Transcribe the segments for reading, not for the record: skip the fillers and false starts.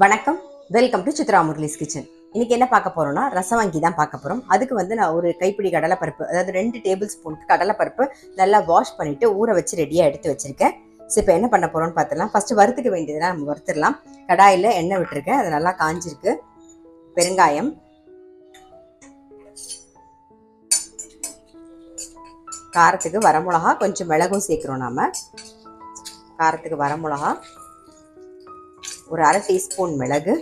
வணக்கம், welcome to Chitra Murali's kitchen. இன்னைக்கு என்ன பார்க்க போறோம்னா ரசவாங்கி தான் பார்க்க போறோம். அதுக்கு வந்து நான் ஒரு கைப்பிடி கடலைப்பருப்பு, அதாவது 2 டேபிள் ஸ்பூனுக்கு கடலைப்பருப்பு நல்லா வாஷ் பண்ணிட்டு ஊற வச்சு ரெடியாக எடுத்து வச்சிருக்கேன். ஸோ இப்போ என்ன பண்ண போறோம்னு பார்த்துலாம். ஃபர்ஸ்ட் வறுத்துக்க வேண்டியதுலாம் நம்ம வறுத்துடலாம். கடாயில் எண்ணெய் விட்டுருக்கேன், அது நல்லா காஞ்சிருக்கு. பெருங்காயம், காரத்துக்கு வரமிளகா, கொஞ்சம் மிளகும் சேர்க்குறோம். நாம காரத்துக்கு வரமிளகா, ஒரு அரை டீஸ்பூன் மிளகு,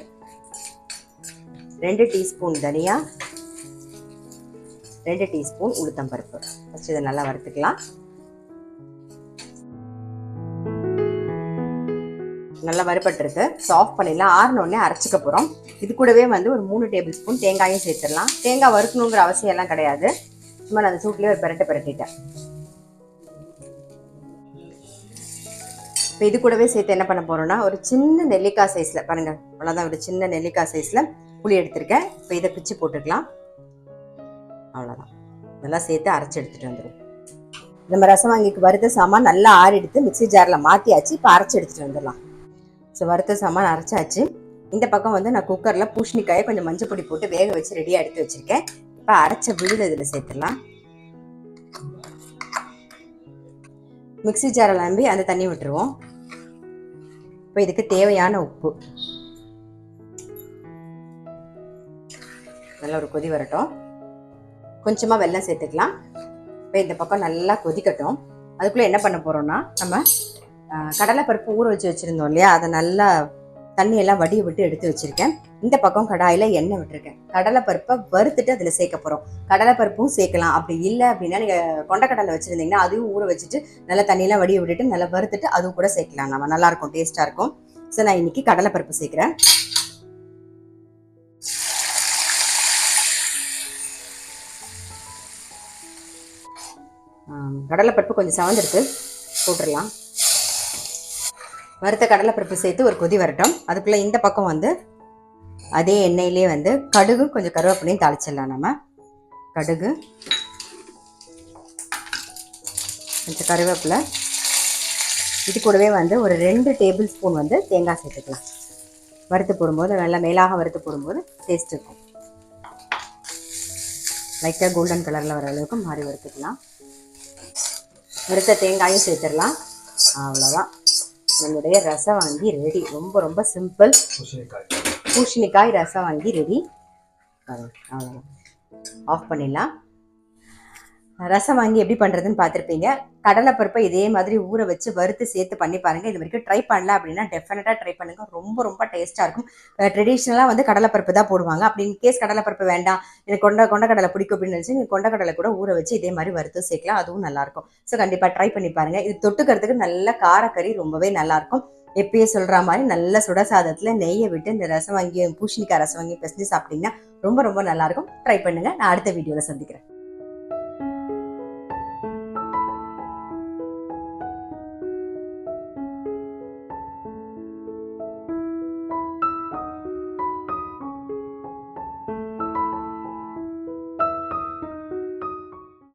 2 டீஸ்பூன் தனியா, 2 டீஸ்பூன் உளுத்தம்பருப்பு வச்சு இதை நல்லா வறுத்துக்கலாம். நல்லா வறுபட்டுருக்கு. ஆஃப் பண்ணிடலாம். ஆறினோடனே அரைச்சிக்க போகிறோம். இது கூடவே வந்து ஒரு 3 டேபிள் ஸ்பூன் தேங்காயும் சேர்த்துடலாம். தேங்காய் வறுக்கணுங்கிற அவசியம் எல்லாம் கிடையாது, சும்மா நான் அந்த சூட்லேயே ஒரு பிரட்டிட்டேன். இப்போ இது கூடவே சேர்த்து என்ன பண்ண போகிறோன்னா, ஒரு சின்ன நெல்லிக்காய் சைஸில் பாருங்கள், அவ்வளோதான், ஒரு சின்ன நெல்லிக்காய் சைஸில் புளி எடுத்திருக்கேன். இப்போ இதை பிச்சு போட்டுக்கலாம். அவ்வளோதான், இதெல்லாம் சேர்த்து அரைச்சி எடுத்துகிட்டு வந்துடும். நம்ம ரசவாங்கிக்கு வறுத்த சாமான் நல்லா ஆறி எடுத்து மிக்சி ஜாரில் மாற்றியாச்சு. இப்போ அரைச்சி எடுத்துகிட்டு வந்துடலாம். ஸோ வறுத்த சாமான் அரைச்சாச்சு. இந்த பக்கம் வந்து நான் குக்கரில் பூசணிக்காயை கொஞ்சம் மஞ்சள் பொடி போட்டு வேக வச்சு ரெடியாக எடுத்து வச்சுருக்கேன். இப்போ அரைச்ச விழுது இதில் சேர்த்துடலாம். மிக்சி ஜாரில் நம்பி அந்த தண்ணி விட்டுருவோம். இப்போ இதுக்கு தேவையான உப்பு, நல்லா ஒரு கொதி வரட்டும். கொஞ்சமாக வெல்லம் சேர்த்துக்கலாம். இப்போ இந்த பக்கம் நல்லா கொதிக்கட்டும். அதுக்குள்ளே என்ன பண்ண போகிறோம்னா, நம்ம கடலைப்பருப்பு ஊற வச்சு வச்சுருந்தோம் இல்லையா, அதை நல்லா தண்ணியெல்லாம் வடிய விட்டு எடுத்து வச்சுருக்கேன். இந்த பக்கம் கடாயில் எண்ணெய் விட்டுருக்கேன். கடலைப்பருப்பை வறுத்துட்டு அதில் சேர்க்க போகிறோம். கடலைப்பருப்பும் சேர்க்கலாம். அப்படி இல்லை அப்படின்னா நீங்கள் கொண்டக்கடலை வச்சுருந்தீங்கன்னா அதையும் ஊற வச்சுட்டு நல்லா தண்ணியெல்லாம் வடிய விட்டுட்டு நல்லா வறுத்துட்டு அதுவும் கூட சேர்க்கலாம். நம்ம நல்லாயிருக்கும், டேஸ்ட்டாக இருக்கும். ஸோ நான் இன்னைக்கு கடலைப்பருப்பு சேர்க்குறேன். கடலைப்பருப்பு கொஞ்சம் சவந்திருக்கு, போட்டுடலாம். வறுத்த கடலைப்பருப்பு சேர்த்து ஒரு கொதி வரட்டும். அதுக்குள்ளே இந்த பக்கம் வந்து அதே எண்ணெயிலே வந்து கடுகு கொஞ்சம் கருவேப்பிலையும் தாளிச்சிடலாம். நம்ம கடுகு, கொஞ்சம் கருவேப்பிலை, இது கூடவே வந்து ஒரு 2 டேபிள் ஸ்பூன் வந்து தேங்காய் சேர்த்துக்கலாம். வறுத்து போடும்போது நல்லா மேலாக வறுத்து போடும்போது டேஸ்ட் இருக்கும். லைட்டாக கோல்டன் கலரில் வர அளவுக்கு மாறி வறுத்துக்கலாம். வறுத்த தேங்காயும் சேர்த்துடலாம். அவ்வளோதான், நம்மளுடைய ரசவாங்கி ரெடி. ரொம்ப ரொம்ப சிம்பிள். பூசணிக்காய் ரசவாங்கி ரெடி. அவ்வளோதான், ஆஃப் பண்ணிடலாம். ரசவாங்கி எப்படி பண்ணுறதுன்னு பார்த்துருப்பீங்க. கடலைப்பருப்பை இதே மாதிரி ஊற வச்சு வறுத்து சேர்த்து பண்ணி பாருங்கள். இது வரைக்கும் ட்ரை பண்ணல அப்படின்னா டெஃபினட்டாக ட்ரை பண்ணுங்கள். ரொம்ப ரொம்ப டேஸ்ட்டாக இருக்கும். ட்ரெடிஷ்னலாக வந்து கடலைப்பருப்பு தான் போடுவாங்க. அப்படி இன்கேஸ் கடலைப்பருப்பு வேண்டாம், எனக்கு கொண்டக்கடலை பிடிக்கும் அப்படின்னு நினச்சி நீங்கள் கொண்டக்கடலை கூட ஊற வச்சு இதே மாதிரி வறுத்து சேர்க்கலாம். அதுவும் நல்லாயிருக்கும். ஸோ கண்டிப்பாக ட்ரை பண்ணி பாருங்கள். இது தொட்டுக்கிறதுக்கு நல்ல காரக்கறி ரொம்பவே நல்லாயிருக்கும். எப்பயே சொல்கிற மாதிரி நல்ல சுடசாதத்தில் நெய்யை விட்டு இந்த ரசவாங்கி பூசணிக்காய் ரசவாங்கி பிசைஞ்சு சாப்பிட்டீங்கன்னா ரொம்ப ரொம்ப நல்லாயிருக்கும். ட்ரை பண்ணுங்கள். நான் அடுத்த வீடியோவில் சந்திக்கிறேன்.